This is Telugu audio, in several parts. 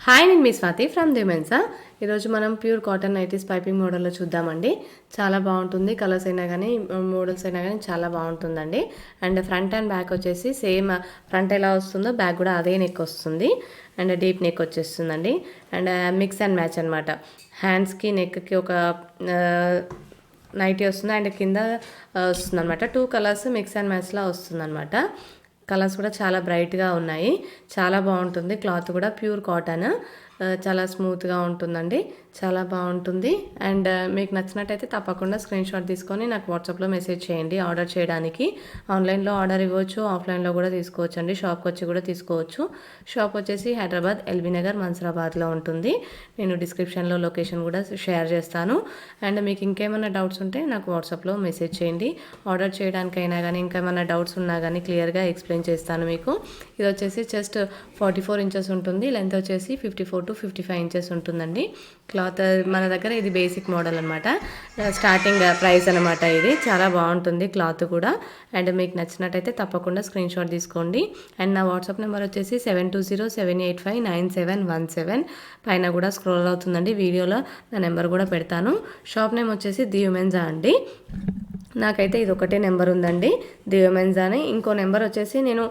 హాయ్, నేను మీ స్వాతి ఫ్రమ్ దిమెన్సా. ఈరోజు మనం ప్యూర్ కాటన్ నైటీస్ పైపింగ్ మోడల్లో చూద్దామండి. చాలా బాగుంటుంది. కలర్స్ అయినా కానీ మోడల్స్ అయినా కానీ చాలా బాగుంటుందండి. అండ్ ఫ్రంట్ అండ్ బ్యాక్ వచ్చేసి సేమ్ ఫ్రంట్ ఎలా వస్తుందో బ్యాక్ కూడా అదే నెక్ వస్తుంది. అండ్ డీప్ నెక్ వచ్చేస్తుందండి. అండ్ మిక్స్ అండ్ మ్యాచ్ అనమాట. హ్యాండ్స్కి నెక్కి ఒక నైటీ వస్తుంది అండ్ కింద వస్తుంది అనమాట. 2 కలర్స్ మిక్స్ అండ్ మ్యాచ్లా వస్తుంది అనమాట. కలర్స్ కూడా చాలా బ్రైట్గా ఉన్నాయి. చాలా బాగుంటుంది. క్లాత్ కూడా ప్యూర్ కాటన్, చాలా స్మూత్గా ఉంటుందండి. చాలా బాగుంటుంది. అండ్ మీకు నచ్చినట్టయితే తప్పకుండా స్క్రీన్ షాట్ తీసుకొని నాకు వాట్సాప్లో మెసేజ్ చేయండి. ఆర్డర్ చేయడానికి ఆన్లైన్లో ఆర్డర్ ఇవ్వచ్చు, ఆఫ్లైన్లో కూడా తీసుకోవచ్చు అండి. షాప్కి వచ్చి కూడా తీసుకోవచ్చు. షాప్ వచ్చేసి హైదరాబాద్ ఎల్బీ నగర్ మన్సూరాబాద్లో ఉంటుంది. నేను డిస్క్రిప్షన్లో లొకేషన్ కూడా షేర్ చేస్తాను. అండ్ మీకు ఇంకేమైనా డౌట్స్ ఉంటే నాకు వాట్సాప్లో మెసేజ్ చేయండి. ఆర్డర్ చేయడానికైనా కానీ ఇంకేమైనా డౌట్స్ ఉన్నా కానీ క్లియర్గా ఎక్స్ప్లెయిన్ చేస్తాను మీకు. ఇది వచ్చేసి జస్ట్ 44 ఇంచెస్ ఉంటుంది. లెంత్ వచ్చేసి 54 to 55 ఇంచెస్ ఉంటుందండి. క్లాత్ మన దగ్గర ఇది బేసిక్ మోడల్ అనమాట. స్టార్టింగ్ ప్రైస్ అనమాట. ఇది చాలా బాగుంటుంది క్లాత్ కూడా. అండ్ మీకు నచ్చినట్టయితే తప్పకుండా స్క్రీన్ షాట్ తీసుకోండి. అండ్ నా వాట్సాప్ నెంబర్ వచ్చేసి 7207859717. పైన కూడా స్క్రోల్ అవుతుందండి. వీడియోలో నా నెంబర్ కూడా పెడతాను. షాప్ నేమ్ వచ్చేసి ది ఉమెన్సా అండి. నాకైతే ఇది ఒకటే నెంబర్ ఉందండి, ది ఉమెన్సా అని. ఇంకో నెంబర్ వచ్చేసి నేను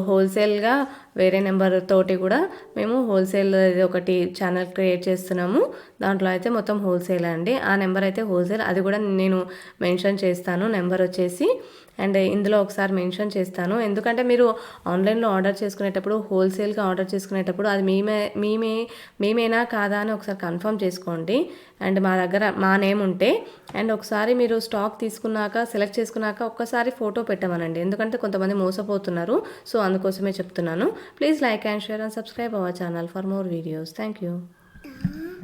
హోల్సేల్గా వేరే నెంబర్ తోటి కూడా మేము హోల్సేల్ ఒకటి ఛానల్ క్రియేట్ చేస్తున్నాము. దాంట్లో అయితే మొత్తం హోల్సేల్ అండి. ఆ నెంబర్ అయితే హోల్సేల్, అది కూడా నేను మెన్షన్ చేస్తాను నెంబర్ వచ్చేసి. అండ్ ఇందులో ఒకసారి మెన్షన్ చేస్తాను. ఎందుకంటే మీరు ఆన్లైన్లో ఆర్డర్ చేసుకునేటప్పుడు, హోల్సేల్గా ఆర్డర్ చేసుకునేటప్పుడు అది మేమేనా కాదా అని ఒకసారి కన్ఫర్మ్ చేసుకోండి. అండ్ మా దగ్గర మా నేమ్ ఉంటే, అండ్ ఒకసారి మీరు స్టాక్ తీసుకున్నాక సెలెక్ట్ చేసుకున్నాక ఒక్కసారి ఫోటో పెట్టమనండి. ఎందుకంటే కొంతమంది మోసపోతున్నారు. సో అందుకోసమే చెప్తున్నాను. Please like and share and subscribe our channel for more videos. Thank you.